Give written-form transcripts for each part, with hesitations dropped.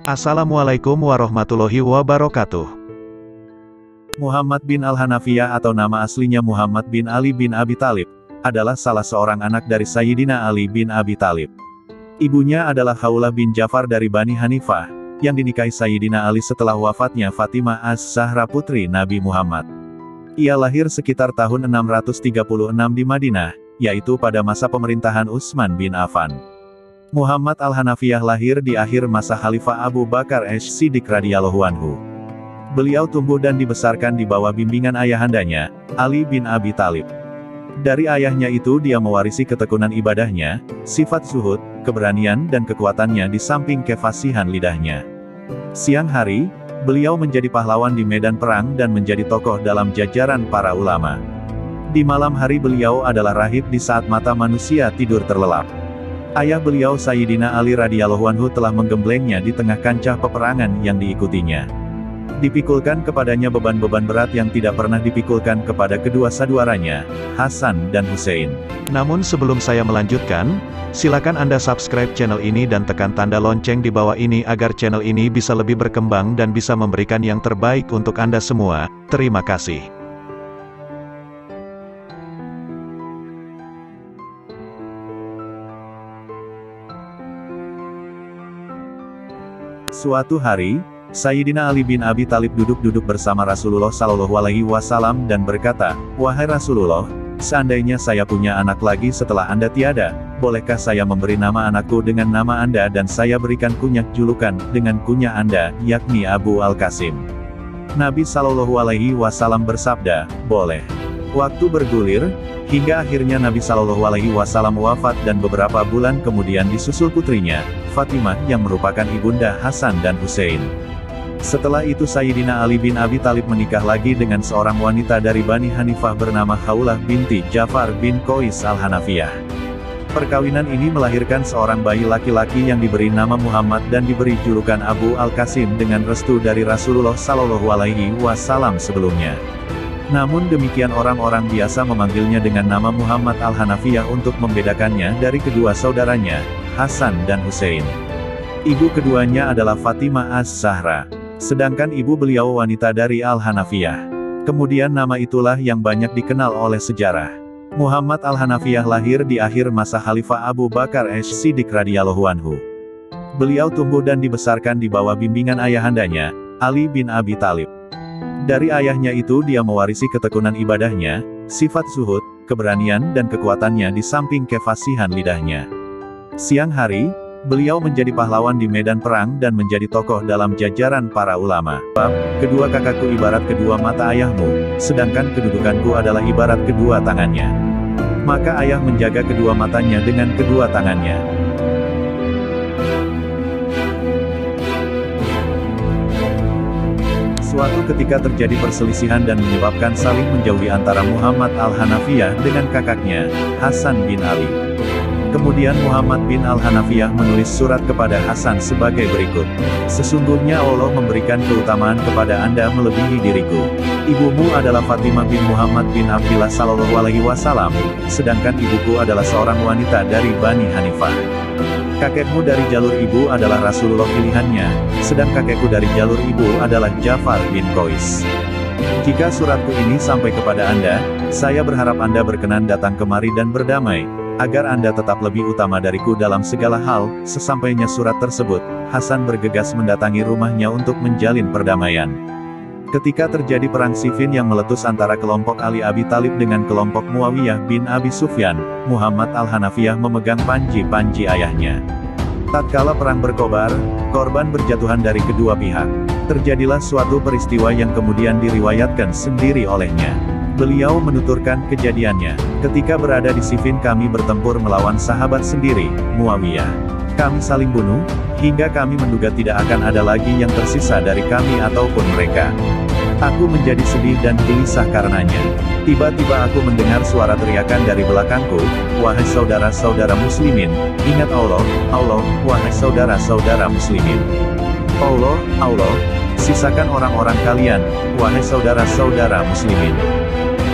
Assalamualaikum warahmatullahi wabarakatuh. Muhammad bin Al-Hanafiyah atau nama aslinya Muhammad bin Ali bin Abi Thalib, adalah salah seorang anak dari Sayyidina Ali bin Abi Thalib. Ibunya adalah Khawlah bin Ja'far dari Bani Hanifah, yang dinikahi Sayyidina Ali setelah wafatnya Fatimah Az-Zahra putri Nabi Muhammad. Ia lahir sekitar tahun 636 di Madinah, yaitu pada masa pemerintahan Utsman bin Affan. Muhammad Al-Hanafiyah lahir di akhir masa Khalifah Abu Bakar As-Siddiq radhiyallahu anhu. Beliau tumbuh dan dibesarkan di bawah bimbingan ayahandanya, Ali bin Abi Thalib. Dari ayahnya itu dia mewarisi ketekunan ibadahnya, sifat zuhud, keberanian dan kekuatannya di samping kefasihan lidahnya. Siang hari, beliau menjadi pahlawan di medan perang dan menjadi tokoh dalam jajaran para ulama. Di malam hari beliau adalah rahib di saat mata manusia tidur terlelap. Ayah beliau Sayyidina Ali radhiyallahu anhu telah menggemblengnya di tengah kancah peperangan yang diikutinya. Dipikulkan kepadanya beban-beban berat yang tidak pernah dipikulkan kepada kedua saudaranya, Hasan dan Hussein. Namun sebelum saya melanjutkan, silakan Anda subscribe channel ini dan tekan tanda lonceng di bawah ini agar channel ini bisa lebih berkembang dan bisa memberikan yang terbaik untuk Anda semua. Terima kasih. Suatu hari, Sayyidina Ali bin Abi Thalib duduk-duduk bersama Rasulullah Shallallahu Alaihi Wasallam dan berkata, "Wahai Rasulullah, seandainya saya punya anak lagi setelah Anda tiada, bolehkah saya memberi nama anakku dengan nama Anda dan saya berikan kunyah julukan dengan kunyah Anda, yakni Abu Al-Qasim?" Nabi Shallallahu Alaihi Wasallam bersabda, "Boleh." Waktu bergulir, hingga akhirnya Nabi Shallallahu Alaihi Wasallam wafat dan beberapa bulan kemudian disusul putrinya, Fatimah yang merupakan ibunda Hasan dan Hussein. Setelah itu Sayyidina Ali bin Abi Thalib menikah lagi dengan seorang wanita dari Bani Hanifah bernama Khawlah binti Ja'far bin Qais Al-Hanafiyah. Perkawinan ini melahirkan seorang bayi laki-laki yang diberi nama Muhammad dan diberi julukan Abu Al-Qasim dengan restu dari Rasulullah Shallallahu Alaihi Wasallam sebelumnya. Namun demikian orang-orang biasa memanggilnya dengan nama Muhammad Al-Hanafiyah untuk membedakannya dari kedua saudaranya, Hasan dan Hussein. Ibu keduanya adalah Fatimah Az-Zahra. Sedangkan ibu beliau wanita dari Al-Hanafiyah. Kemudian nama itulah yang banyak dikenal oleh sejarah. Muhammad Al-Hanafiyah lahir di akhir masa Khalifah Abu Bakar As-Siddiq radhiyallahu anhu. Beliau tumbuh dan dibesarkan di bawah bimbingan ayahandanya, Ali bin Abi Thalib. Dari ayahnya itu dia mewarisi ketekunan ibadahnya, sifat zuhud, keberanian dan kekuatannya di samping kefasihan lidahnya. Siang hari, beliau menjadi pahlawan di medan perang dan menjadi tokoh dalam jajaran para ulama. Bab, kedua kakakku ibarat kedua mata ayahmu, sedangkan kedudukanku adalah ibarat kedua tangannya. Maka ayah menjaga kedua matanya dengan kedua tangannya. Suatu ketika terjadi perselisihan dan menyebabkan saling menjauhi antara Muhammad Al-Hanafiyah dengan kakaknya, Hasan bin Ali. Kemudian Muhammad bin Al-Hanafiyah menulis surat kepada Hasan sebagai berikut. "Sesungguhnya Allah memberikan keutamaan kepada Anda melebihi diriku. Ibumu adalah Fatimah bin Muhammad bin Abdillah Shallallahu Alaihi Wasallam, sedangkan ibuku adalah seorang wanita dari Bani Hanifah. Kakekmu dari jalur ibu adalah Rasulullah pilihannya, sedang kakekku dari jalur ibu adalah Ja'far bin Qais. Jika suratku ini sampai kepada Anda, saya berharap Anda berkenan datang kemari dan berdamai, agar Anda tetap lebih utama dariku dalam segala hal." Sesampainya surat tersebut, Hasan bergegas mendatangi rumahnya untuk menjalin perdamaian. Ketika terjadi perang Siffin yang meletus antara kelompok Ali Abi Thalib dengan kelompok Muawiyah bin Abi Sufyan, Muhammad Al-Hanafiyah memegang panji-panji ayahnya. Tatkala perang berkobar, korban berjatuhan dari kedua pihak. Terjadilah suatu peristiwa yang kemudian diriwayatkan sendiri olehnya. Beliau menuturkan kejadiannya, "Ketika berada di Siffin kami bertempur melawan sahabat sendiri, Muawiyah. Kami saling bunuh, hingga kami menduga tidak akan ada lagi yang tersisa dari kami ataupun mereka. Aku menjadi sedih dan gelisah karenanya. Tiba-tiba aku mendengar suara teriakan dari belakangku, 'Wahai saudara-saudara muslimin, ingat Allah, Allah, wahai saudara-saudara muslimin. Allah, Allah, sisakan orang-orang kalian, wahai saudara-saudara muslimin.'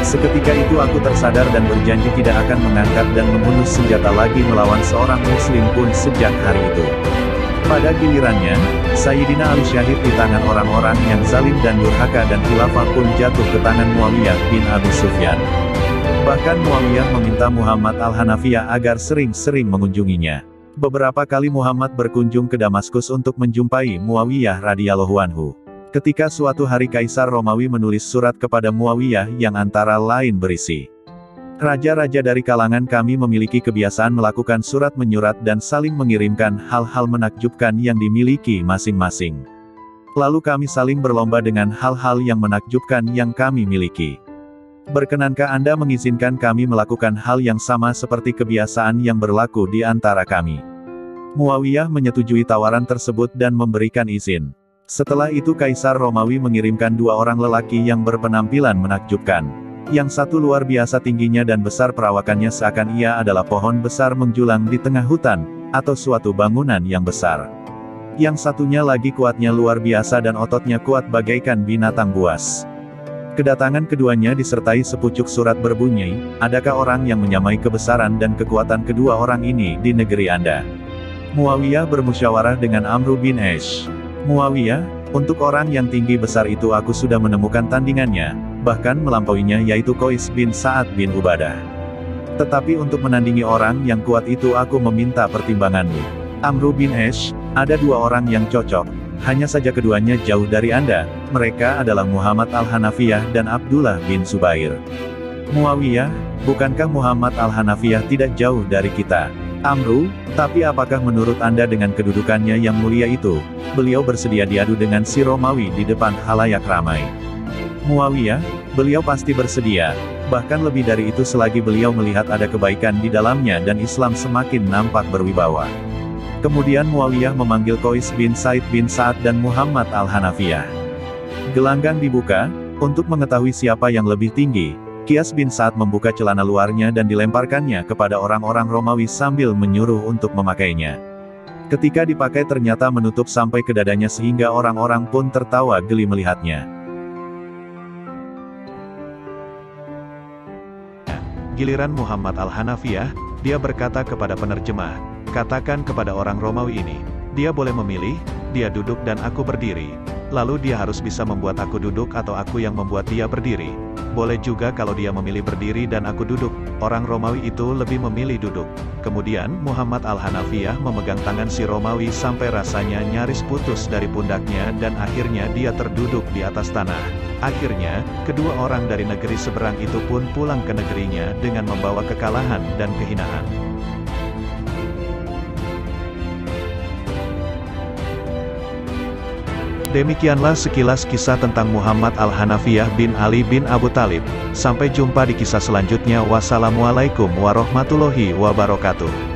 Seketika itu aku tersadar dan berjanji tidak akan mengangkat dan membunuh senjata lagi melawan seorang muslim pun sejak hari itu. Pada gilirannya, Sayyidina Ali syahid di tangan orang-orang yang zalim dan durhaka dan khilafah pun jatuh ke tangan Muawiyah bin Abi Sufyan. Bahkan Muawiyah meminta Muhammad Al-Hanafiyah agar sering-sering mengunjunginya. Beberapa kali Muhammad berkunjung ke Damaskus untuk menjumpai Muawiyah radhiyallahu anhu. Ketika suatu hari Kaisar Romawi menulis surat kepada Muawiyah yang antara lain berisi, "Raja-raja dari kalangan kami memiliki kebiasaan melakukan surat menyurat dan saling mengirimkan hal-hal menakjubkan yang dimiliki masing-masing. Lalu kami saling berlomba dengan hal-hal yang menakjubkan yang kami miliki. Berkenankah Anda mengizinkan kami melakukan hal yang sama seperti kebiasaan yang berlaku di antara kami?" Muawiyah menyetujui tawaran tersebut dan memberikan izin. Setelah itu Kaisar Romawi mengirimkan 2 orang lelaki yang berpenampilan menakjubkan. Yang satu luar biasa tingginya dan besar perawakannya seakan ia adalah pohon besar menjulang di tengah hutan, atau suatu bangunan yang besar. Yang satunya lagi kuatnya luar biasa dan ototnya kuat bagaikan binatang buas. Kedatangan keduanya disertai sepucuk surat berbunyi, "Adakah orang yang menyamai kebesaran dan kekuatan kedua orang ini di negeri Anda?" Muawiyah bermusyawarah dengan Amru bin Ash. "Muawiyah, untuk orang yang tinggi besar itu aku sudah menemukan tandingannya, bahkan melampauinya yaitu Qais bin Sa'ad bin Ubadah. Tetapi untuk menandingi orang yang kuat itu aku meminta pertimbanganmu." Amru bin Ash, "Ada 2 orang yang cocok, hanya saja keduanya jauh dari Anda, mereka adalah Muhammad Al-Hanafiyah dan Abdullah bin Zubair." "Muawiyah, bukankah Muhammad Al-Hanafiyah tidak jauh dari kita?" "Amru, tapi apakah menurut Anda dengan kedudukannya yang mulia itu, beliau bersedia diadu dengan si Romawi di depan khalayak ramai?" "Muawiyah, beliau pasti bersedia, bahkan lebih dari itu selagi beliau melihat ada kebaikan di dalamnya dan Islam semakin nampak berwibawa." Kemudian Muawiyah memanggil Qais bin Said bin Sa'ad dan Muhammad Al-Hanafiyah. Gelanggang dibuka, untuk mengetahui siapa yang lebih tinggi, Qais bin Sa'ad membuka celana luarnya dan dilemparkannya kepada orang-orang Romawi sambil menyuruh untuk memakainya. Ketika dipakai ternyata menutup sampai ke dadanya sehingga orang-orang pun tertawa geli melihatnya. Giliran Muhammad Al-Hanafiyah, dia berkata kepada penerjemah, "Katakan kepada orang Romawi ini, dia boleh memilih, dia duduk dan aku berdiri. Lalu dia harus bisa membuat aku duduk atau aku yang membuat dia berdiri. Boleh juga kalau dia memilih berdiri dan aku duduk." Orang Romawi itu lebih memilih duduk. Kemudian Muhammad Al-Hanafiyah memegang tangan si Romawi sampai rasanya nyaris putus dari pundaknya dan akhirnya dia terduduk di atas tanah. Akhirnya, kedua orang dari negeri seberang itu pun pulang ke negerinya dengan membawa kekalahan dan kehinaan. Demikianlah sekilas kisah tentang Muhammad Al-Hanafiyah bin Ali bin Abu Thalib. Sampai jumpa di kisah selanjutnya. Wassalamualaikum warahmatullahi wabarakatuh.